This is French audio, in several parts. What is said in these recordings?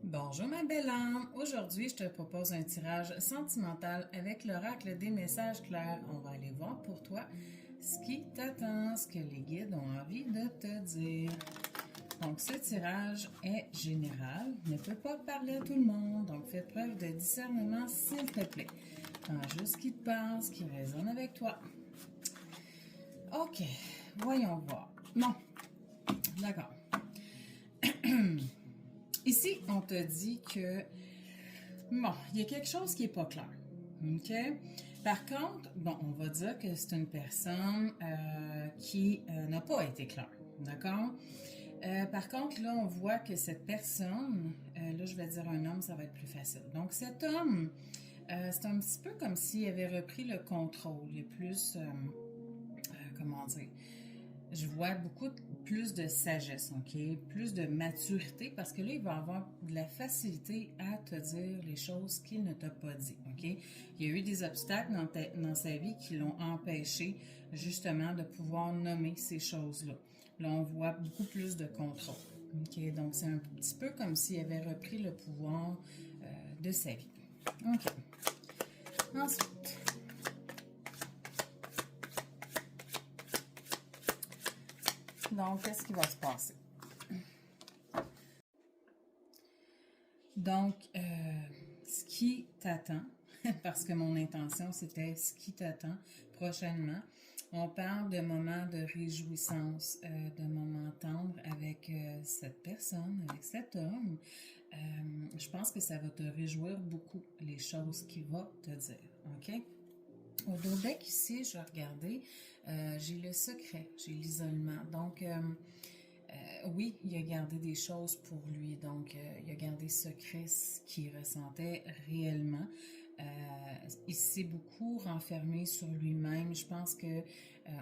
Bonjour ma belle âme, aujourd'hui je te propose un tirage sentimental avec l'oracle des messages clairs. On va aller voir pour toi ce qui t'attend, ce que les guides ont envie de te dire. Donc ce tirage est général, ne peut pas parler à tout le monde, donc fais preuve de discernement s'il te plaît. Prends juste ce qui te parle, ce qui résonne avec toi. Ok, voyons voir. Bon, d'accord. Ici, on te dit que, bon, il y a quelque chose qui n'est pas clair. OK? Par contre, bon, on va dire que c'est une personne qui n'a pas été claire. D'accord? Par contre, là, on voit que cette personne, là, je vais dire un homme, ça va être plus facile. Donc, cet homme, c'est un petit peu comme s'il avait repris le contrôle. Il y a plus, comment dire, je vois beaucoup plus de sagesse, OK? Plus de maturité, parce que là, il va avoir de la facilité à te dire les choses qu'il ne t'a pas dit, OK? Il y a eu des obstacles dans sa vie qui l'ont empêché, justement, de pouvoir nommer ces choses-là. Là, on voit beaucoup plus de contrôle, OK? Donc, c'est un petit peu comme s'il avait repris le pouvoir de sa vie. OK. Ensuite, donc, qu'est-ce qui va se passer? Donc, ce qui t'attend, parce que mon intention, c'était ce qui t'attend prochainement. On parle de moments de réjouissance, de moments tendres avec cette personne, avec cet homme. Je pense que ça va te réjouir beaucoup, les choses qu'il va te dire, OK? Au dos deck ici, je vais regarder, j'ai le secret, j'ai l'isolement. Donc, oui, il a gardé des choses pour lui, donc il a gardé secret ce qu'il ressentait réellement. Il s'est beaucoup renfermé sur lui-même. Je pense que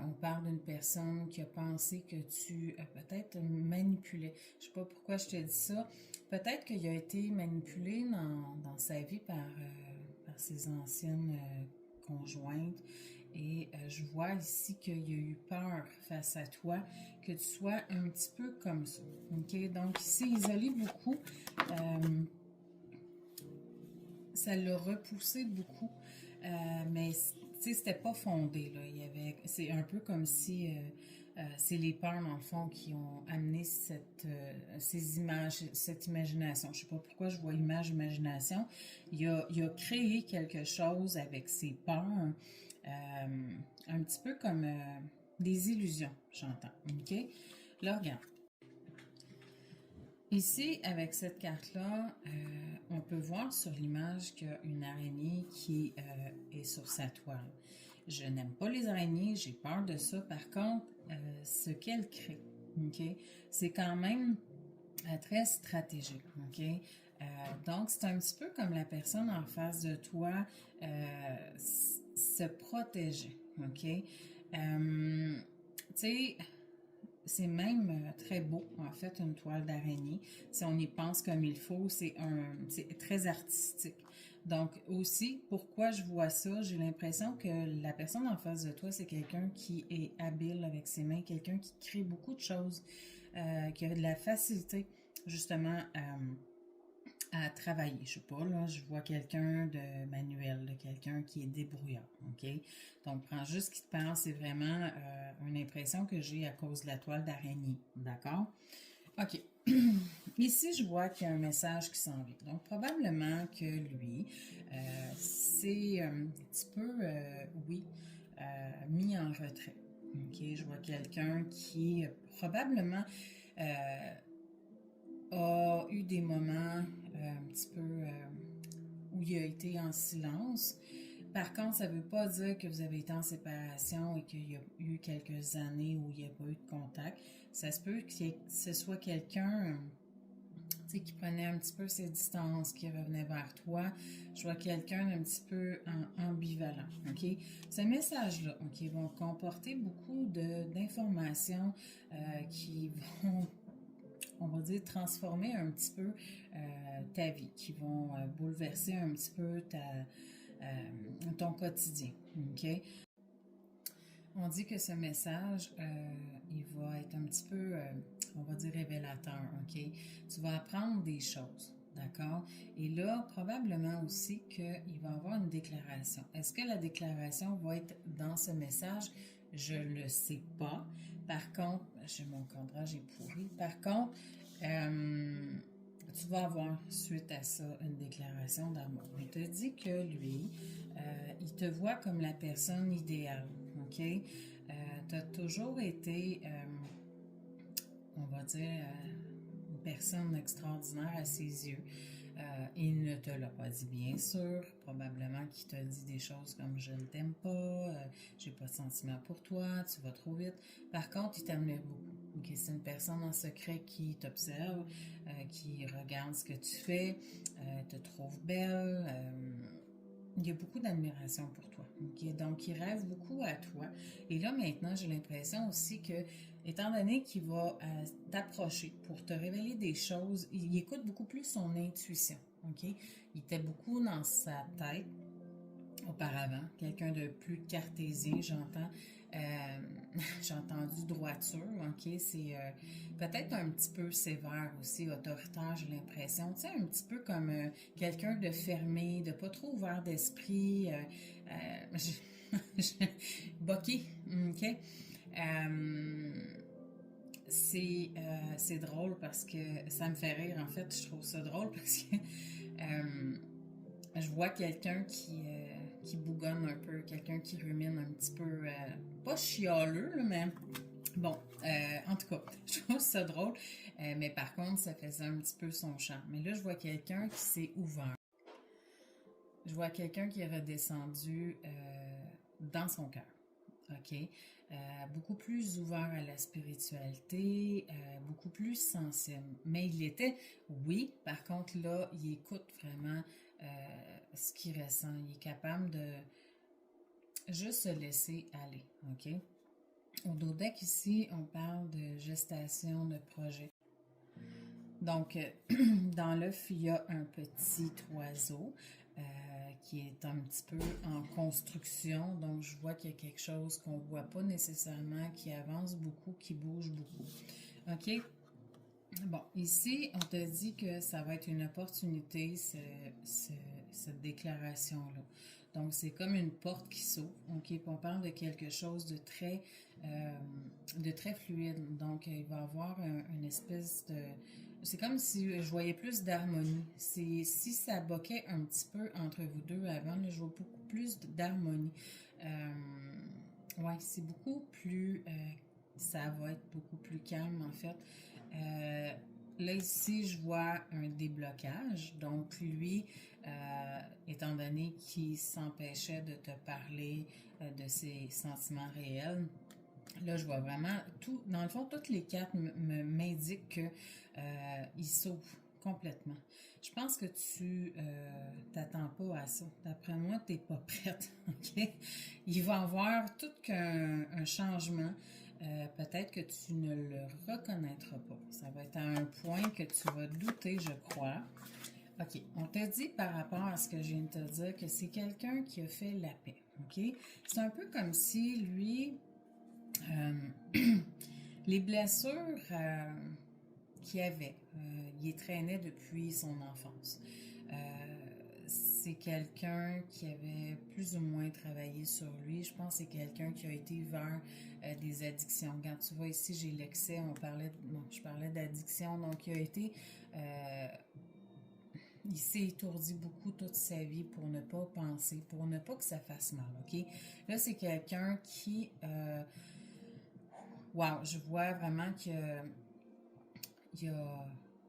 on parle d'une personne qui a pensé que tu peut-être manipulais. Je sais pas pourquoi je te dis ça. Peut-être qu'il a été manipulé dans sa vie par ses anciennes conjointes. Et je vois ici qu'il y a eu peur face à toi, que tu sois un petit peu comme ça. OK? Donc, il s'est isolé beaucoup. Ça l'a repoussé beaucoup. Mais, tu sais, c'était pas fondé, là. C'est un peu comme si c'est les peurs, dans le fond, qui ont amené ces images, cette imagination. Je sais pas pourquoi je vois imagination. Il a créé quelque chose avec ses peurs. Un petit peu comme des illusions, j'entends. OK? Là, regarde. Ici, avec cette carte-là, on peut voir sur l'image qu'il y a une araignée qui est sur sa toile. Je n'aime pas les araignées, j'ai peur de ça. Par contre, ce qu'elle crée, OK, c'est quand même très stratégique, OK? Donc, c'est un petit peu comme la personne en face de toi se protéger, OK? Tu sais, c'est même très beau, en fait, une toile d'araignée. Si on y pense comme il faut, c'est très artistique. Donc, aussi, pourquoi je vois ça, j'ai l'impression que la personne en face de toi, c'est quelqu'un qui est habile avec ses mains, quelqu'un qui crée beaucoup de choses, qui a de la facilité, justement, à travailler. Je sais pas, là, je vois quelqu'un de manuel, de quelqu'un qui est débrouillard, OK? Donc, prends juste ce qui te parle, c'est vraiment une impression que j'ai à cause de la toile d'araignée, d'accord? OK. Ici, je vois qu'il y a un message qui s'en vient. Donc, probablement que lui, c'est un petit peu, oui, mis en retrait. OK? Je vois quelqu'un qui probablement a eu des moments un petit peu où il a été en silence. Par contre, ça ne veut pas dire que vous avez été en séparation et qu'il y a eu quelques années où il n'y a pas eu de contact. Ça se peut que ce soit quelqu'un qui prenait un petit peu ses distances, qui revenait vers toi. Je vois quelqu'un d'un petit peu ambivalent. OK? Ce message-là, OK, va comporter beaucoup d'informations qui vont, on va dire, transformer un petit peu ta vie, qui vont bouleverser un petit peu ton quotidien. OK? On dit que ce message, il va être un petit peu, on va dire, révélateur. OK? Tu vas apprendre des choses. D'accord? Et là, probablement aussi qu'il va y avoir une déclaration. Est-ce que la déclaration va être dans ce message? Je ne le sais pas. Par contre, mon cadrage est pourri. Par contre, tu vas avoir suite à ça une déclaration d'amour. Il te dit que lui, il te voit comme la personne idéale. OK? Tu as toujours été, on va dire, une personne extraordinaire à ses yeux. Il ne te l'a pas dit, bien sûr. Probablement qu'il t'a dit des choses comme je ne t'aime pas, j'ai pas de sentiments pour toi, tu vas trop vite. Par contre, il t'admire beaucoup. Okay? C'est une personne en secret qui t'observe, qui regarde ce que tu fais, te trouve belle. Il y a beaucoup d'admiration pour toi. Okay? Donc, il rêve beaucoup à toi. Et là, maintenant, j'ai l'impression aussi que, étant donné qu'il va t'approcher pour te révéler des choses, il écoute beaucoup plus son intuition. Okay? Il était beaucoup dans sa tête auparavant, quelqu'un de plus cartésien, j'entends. J'ai entendu droiture, ok, c'est peut-être un petit peu sévère aussi, autoritaire, j'ai l'impression, tu sais, un petit peu comme quelqu'un de fermé, de pas trop ouvert d'esprit, boqué, ok. C'est drôle parce que ça me fait rire, en fait, je trouve ça drôle parce que je vois quelqu'un qui bougonne un peu, quelqu'un qui rumine un petit peu, pas chialeux, là, mais bon, en tout cas, je trouve ça drôle, mais par contre, ça faisait un petit peu son charme. Mais là, je vois quelqu'un qui s'est ouvert. Je vois quelqu'un qui est redescendu dans son cœur. OK? Beaucoup plus ouvert à la spiritualité, beaucoup plus sensible. Mais il était, oui, par contre, là, il écoute vraiment ce qu'il ressent. Il est capable de juste se laisser aller. OK? Au dodeck, ici, on parle de gestation de projet. Donc, dans l'œuf, il y a un petit oiseau qui est un petit peu en construction. Donc, je vois qu'il y a quelque chose qu'on ne voit pas nécessairement, qui avance beaucoup, qui bouge beaucoup. OK? Bon, ici, on te dit que ça va être une opportunité, cette déclaration-là. Donc, c'est comme une porte qui s'ouvre. OK? Puis on parle de quelque chose de très fluide. Donc, il va y avoir une espèce de... C'est comme si je voyais plus d'harmonie. Si ça boquait un petit peu entre vous deux avant, là, je vois beaucoup plus d'harmonie. Ouais, c'est beaucoup plus... ça va être beaucoup plus calme, en fait. Là, ici, je vois un déblocage. Donc, lui, étant donné qu'il s'empêchait de te parler de ses sentiments réels, là, je vois vraiment tout. Dans le fond, toutes les cartes m'indiquent qu'il s'ouvre complètement. Je pense que tu t'attends pas à ça. D'après moi, tu n'es pas prête. OK? Il va y avoir tout qu'un changement. Peut-être que tu ne le reconnaîtras pas. Ça va être à un point que tu vas douter, je crois. OK. On t'a dit par rapport à ce que je viens de te dire que c'est quelqu'un qui a fait la paix. OK? C'est un peu comme si lui... les blessures qu'il avait, il les traînait depuis son enfance. C'est quelqu'un qui avait plus ou moins travaillé sur lui. Je pense que c'est quelqu'un qui a été vers des addictions. Quand tu vois ici, j'ai l'excès, je parlais d'addiction, donc il a été... il s'est étourdi beaucoup toute sa vie pour ne pas penser, pour ne pas que ça fasse mal, OK? Là, c'est quelqu'un qui... wow, je vois vraiment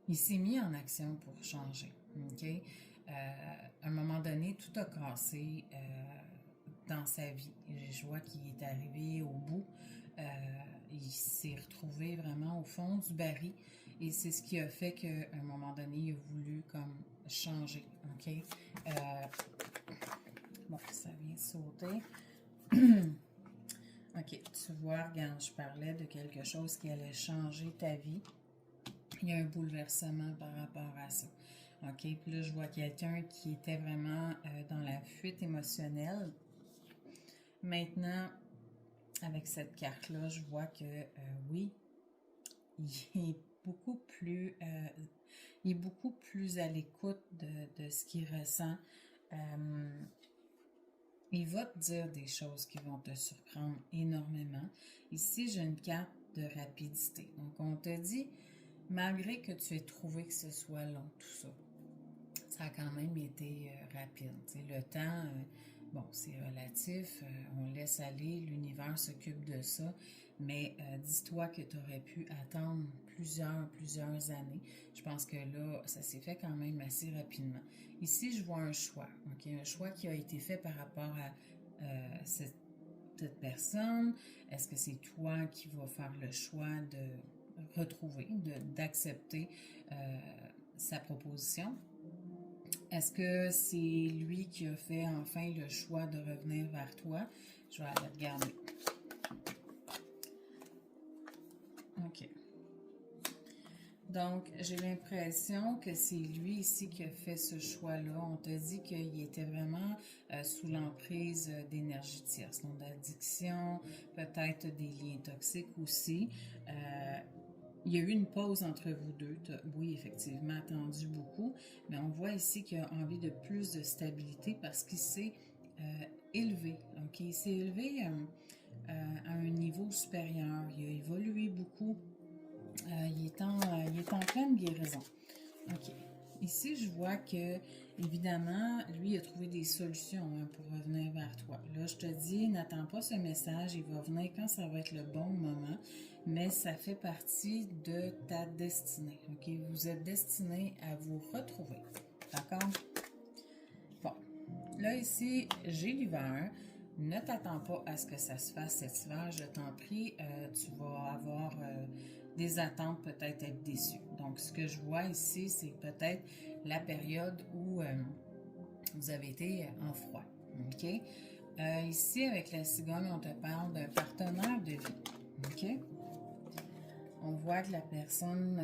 il s'est mis en action pour changer. OK? À un moment donné, tout a cassé dans sa vie. Je vois qu'il est arrivé au bout. Il s'est retrouvé vraiment au fond du baril. Et c'est ce qui a fait qu'à un moment donné, il a voulu comme changer. OK? Bon, ça vient sauter. OK, tu vois, regarde, je parlais de quelque chose qui allait changer ta vie. Il y a un bouleversement par rapport à ça. OK, puis là, je vois quelqu'un qui était vraiment dans la fuite émotionnelle. Maintenant, avec cette carte-là, je vois que oui, il est beaucoup plus... Il est beaucoup plus à l'écoute de ce qu'il ressent. Il va te dire des choses qui vont te surprendre énormément. Ici, j'ai une carte de rapidité. Donc, on te dit, malgré que tu aies trouvé que ce soit long, tout ça, ça a quand même été rapide. T'sais, le temps, bon, c'est relatif, on laisse aller, l'univers s'occupe de ça, mais dis-toi que tu aurais pu attendre plusieurs années. Je pense que là, ça s'est fait quand même assez rapidement. Ici, je vois un choix, ok? Un choix qui a été fait par rapport à cette personne. Est-ce que c'est toi qui vas faire le choix de retrouver, d'accepter sa proposition? Est-ce que c'est lui qui a fait enfin le choix de revenir vers toi? Je vais aller regarder. OK. Donc, j'ai l'impression que c'est lui ici qui a fait ce choix-là. On te dit qu'il était vraiment sous l'emprise d'énergie tierce, donc d'addiction, peut-être des liens toxiques aussi. Il y a eu une pause entre vous deux. Oui, effectivement, attendu beaucoup, mais on voit ici qu'il a envie de plus de stabilité parce qu'il s'est élevé. Donc, il s'est élevé à un niveau supérieur. Il a évolué beaucoup. Il est en pleine guérison. OK. Ici, je vois que, évidemment, lui, il a trouvé des solutions pour revenir vers toi. Là, je te dis, n'attends pas ce message. Il va venir quand ça va être le bon moment, mais ça fait partie de ta destinée. OK? Vous êtes destiné à vous retrouver. D'accord? Bon. Là, ici, j'ai l'hiver. Ne t'attends pas à ce que ça se fasse cet hiver. Je t'en prie, tu vas avoir des attentes, peut-être être déçu. Donc, ce que je vois ici, c'est peut-être la période où vous avez été en froid. OK? Ici, avec la cigogne, on te parle d'un partenaire de vie. OK? On voit que la personne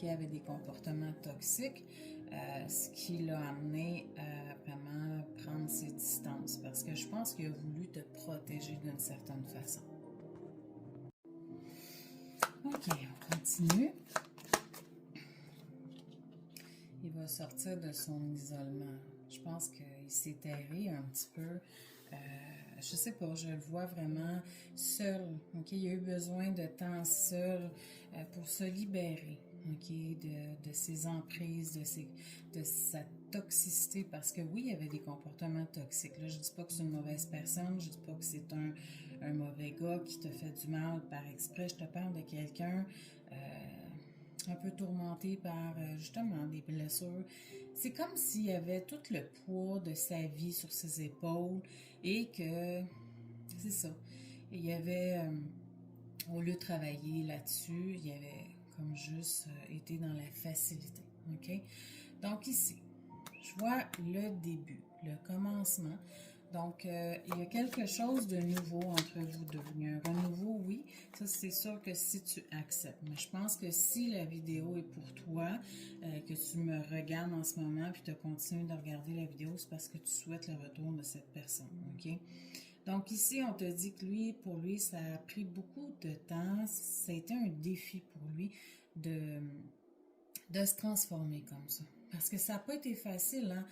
avait des comportements toxiques, ce qui l'a amené à vraiment prendre ses distances parce que je pense qu'il a voulu te protéger d'une certaine façon. OK, on continue. Il va sortir de son isolement. Je pense qu'il s'est erré un petit peu. Je sais pas, je le vois vraiment seul. Ok, il a eu besoin de temps seul pour se libérer. Ok, de ses emprises, de sa toxicité, parce que oui, il y avait des comportements toxiques. Là, je dis pas que c'est une mauvaise personne, je dis pas que c'est un mauvais gars qui te fait du mal par exprès. Je te parle de quelqu'un un peu tourmenté par justement des blessures. C'est comme s'il y avait tout le poids de sa vie sur ses épaules et que, c'est ça, il y avait, au lieu de travailler là-dessus, il y avait comme juste été dans la facilité. OK? Donc ici, je vois le début, le commencement. Donc, il y a quelque chose de nouveau entre vous deux. Il y a un renouveau, oui. Ça, c'est sûr que si tu acceptes. Mais je pense que si la vidéo est pour toi, que tu me regardes en ce moment, puis tu continues de regarder la vidéo, c'est parce que tu souhaites le retour de cette personne. OK? Donc ici, on te dit que pour lui, ça a pris beaucoup de temps. Ça a été un défi pour lui de se transformer comme ça. Parce que ça n'a pas été facile, hein.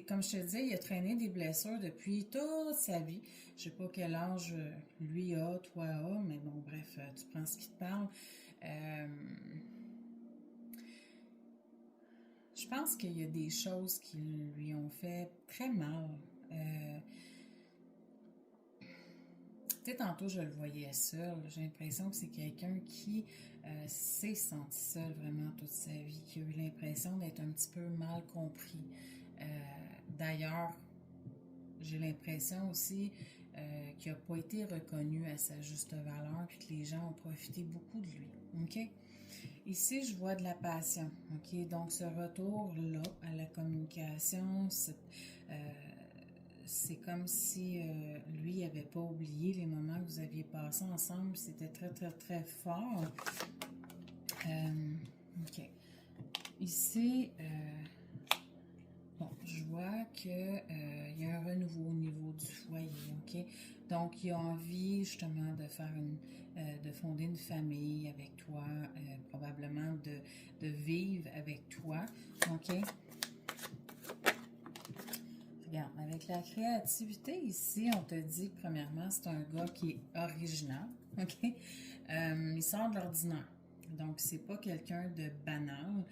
Comme je te disais, il a traîné des blessures depuis toute sa vie. Je sais pas quel âge lui a, toi a, mais bon, bref, tu prends ce qui te parle. Je pense qu'il y a des choses qui lui ont fait très mal. Tantôt, je le voyais seul. J'ai l'impression que c'est quelqu'un qui s'est senti seul vraiment toute sa vie, qui a eu l'impression d'être un petit peu mal compris. D'ailleurs, j'ai l'impression aussi qu'il n'a pas été reconnu à sa juste valeur puis que les gens ont profité beaucoup de lui. OK? Ici, je vois de la passion. OK? Donc, ce retour-là à la communication, c'est comme si lui n'avait pas oublié les moments que vous aviez passés ensemble. C'était très, très, très fort. OK. Ici, bon, je vois qu'il y a un renouveau au niveau du foyer, OK? Donc, il a envie justement de faire de fonder une famille avec toi, probablement de vivre avec toi, OK? Regarde, avec la créativité ici, on te dit que premièrement, c'est un gars qui est original, OK? Il sort de l'ordinaire. Donc, c'est pas quelqu'un de banal.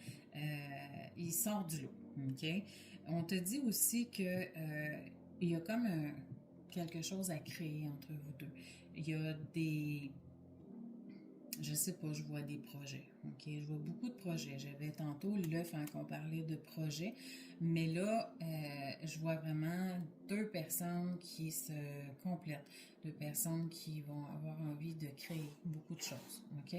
Il sort du lot, OK? On te dit aussi que il y a comme quelque chose à créer entre vous deux. Il y a des... Je sais pas, je vois des projets, OK? Je vois beaucoup de projets. J'avais tantôt l'œuf quand on parlait de projets, mais là, je vois vraiment deux personnes qui se complètent, deux personnes qui vont avoir envie de créer beaucoup de choses, OK?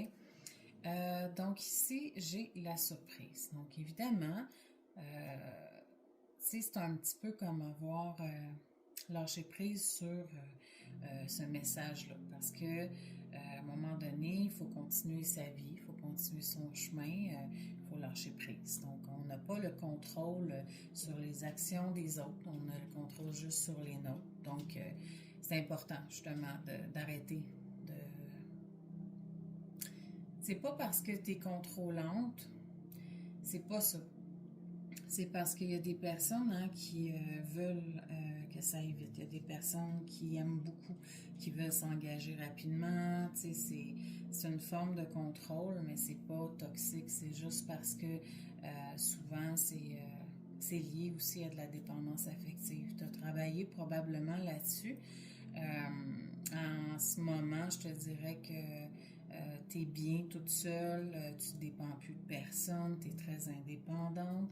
Donc ici, j'ai la surprise. Donc évidemment, c'est un petit peu comme avoir lâché prise sur ce message-là. Parce que à un moment donné, il faut continuer sa vie, il faut continuer son chemin, il faut lâcher prise. Donc on n'a pas le contrôle sur les actions des autres, on a le contrôle juste sur les nôtres. Donc c'est important justement d'arrêter de... C'est pas parce que tu es contrôlante, c'est pas ça. C'est parce qu'il y a des personnes qui veulent que ça aille vite. Il y a des personnes qui aiment beaucoup, qui veulent s'engager rapidement. Tu sais, c'est une forme de contrôle, mais c'est pas toxique. C'est juste parce que souvent, c'est lié aussi à de la dépendance affective. Tu as travaillé probablement là-dessus. En ce moment, je te dirais que tu es bien toute seule, tu ne dépends plus de personne, tu es très indépendante.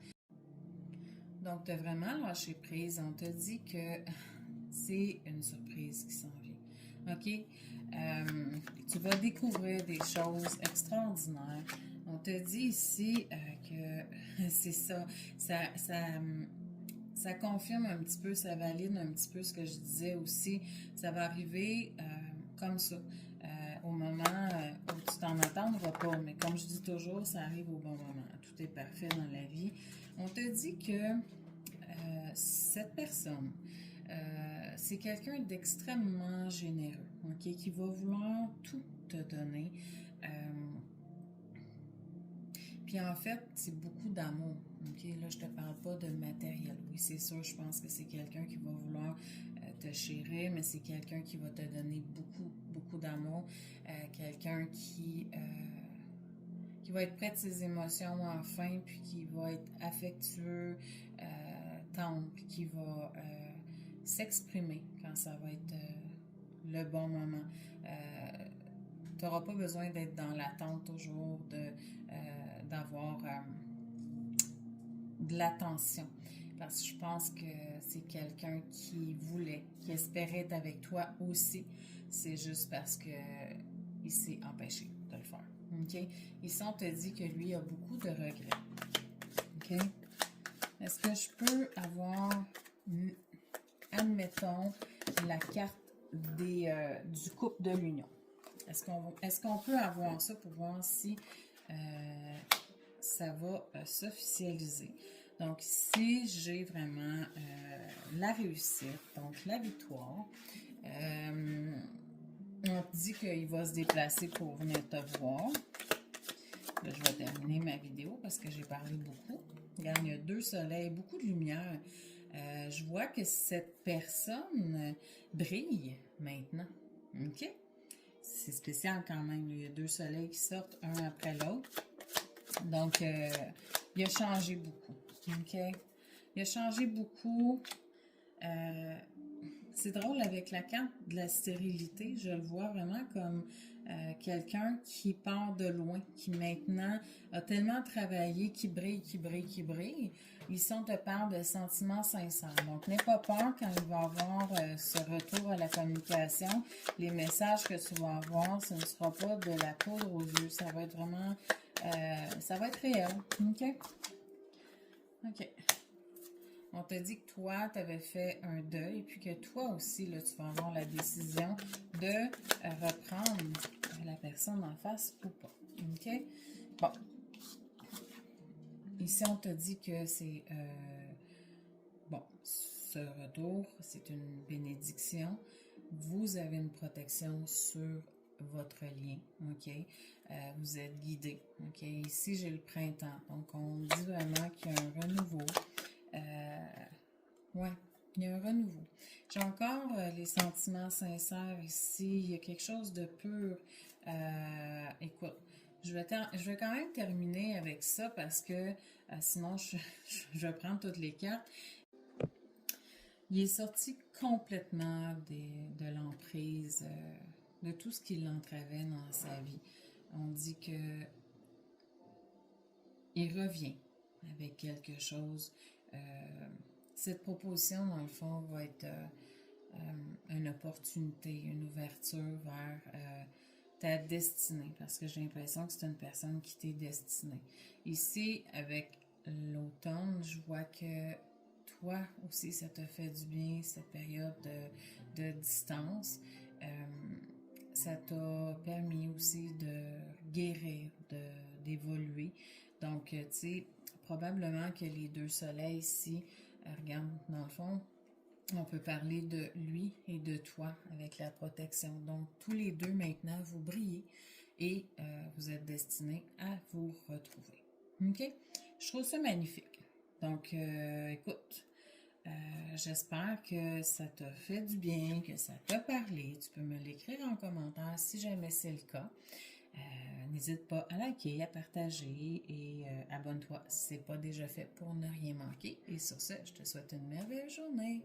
Donc, tu as vraiment lâché prise. On te dit que c'est une surprise qui s'en vient. OK? Tu vas découvrir des choses extraordinaires. On te dit ici que c'est ça. Ça confirme un petit peu, ça valide un petit peu ce que je disais aussi. Ça va arriver comme ça. Au moment où tu t'en attendras pas. Mais comme je dis toujours, ça arrive au bon moment. Tout est parfait dans la vie. On te dit que cette personne, c'est quelqu'un d'extrêmement généreux, OK, qui va vouloir tout te donner. Puis en fait, c'est beaucoup d'amour. OK, là, je te parle pas de matériel. Oui, c'est sûr, je pense que c'est quelqu'un qui va vouloir te chérir, mais c'est quelqu'un qui va te donner beaucoup, beaucoup d'amour. Quelqu'un qui va être près de ses émotions enfin, puis qui va être affectueux, tendre, puis qui va s'exprimer quand ça va être le bon moment. Tu n'auras pas besoin d'être dans l'attente toujours d'avoir de l'attention. Parce que je pense que c'est quelqu'un qui voulait, qui espérait être avec toi aussi. C'est juste parce que il s'est empêché de le faire. OK? Ici, on te dit que lui a beaucoup de regrets. OK? Est-ce que je peux avoir, admettons, la carte du couple de l'union? Est-ce qu'on peut avoir ça pour voir si ça va s'officialiser? Donc ici, j'ai vraiment la réussite, donc la victoire. On te dit qu'il va se déplacer pour venir te voir. Là, je vais terminer ma vidéo parce que j'ai parlé beaucoup. Regarde, il y a deux soleils, beaucoup de lumière. Je vois que cette personne brille maintenant. OK? C'est spécial quand même. Il y a deux soleils qui sortent un après l'autre. Donc, il a changé beaucoup. OK? Il a changé beaucoup. C'est drôle avec la carte de la stérilité. Je le vois vraiment comme quelqu'un qui part de loin, qui maintenant a tellement travaillé, qui brille, qui brille, qui brille. Ici, on te parle de sentiments sincères. Donc, n'aie pas peur quand il va y avoir ce retour à la communication. Les messages que tu vas avoir, ce ne sera pas de la poudre aux yeux. Ça va être vraiment... ça va être réel. OK? OK. On te dit que toi, tu avais fait un deuil, puis que toi aussi, là, tu vas avoir la décision de reprendre la personne en face ou pas. OK? Bon. Ici, on te dit que c'est... bon, ce retour, c'est une bénédiction. Vous avez une protection sur votre lien, OK? Vous êtes guidé, OK? Ici, j'ai le printemps. Donc, on dit vraiment qu'il y a un renouveau. Ouais, il y a un renouveau. J'ai encore les sentiments sincères ici. Il y a quelque chose de pur. Écoute, je vais quand même terminer avec ça parce que sinon, je vais prendre toutes les cartes. Il est sorti complètement de l'emprise, de tout ce qui l'entravait dans sa vie. On dit que il revient avec quelque chose. Cette proposition, dans le fond, va être une opportunité, une ouverture vers ta destinée, parce que j'ai l'impression que c'est une personne qui t'est destinée. Ici, avec l'automne, je vois que toi aussi, ça t'a fait du bien, cette période de distance. Ça t'a permis aussi de guérir, d'évoluer. Donc, tu sais, probablement que les deux soleils ici, regarde, dans le fond, on peut parler de lui et de toi avec la protection. Donc, tous les deux maintenant, vous brillez et vous êtes destinés à vous retrouver. OK? Je trouve ça magnifique. Donc, écoute, j'espère que ça t'a fait du bien, que ça t'a parlé. Tu peux me l'écrire en commentaire si jamais c'est le cas. N'hésite pas à liker, à partager et abonne-toi si ce n'est pas déjà fait pour ne rien manquer. Et sur ce, je te souhaite une merveilleuse journée.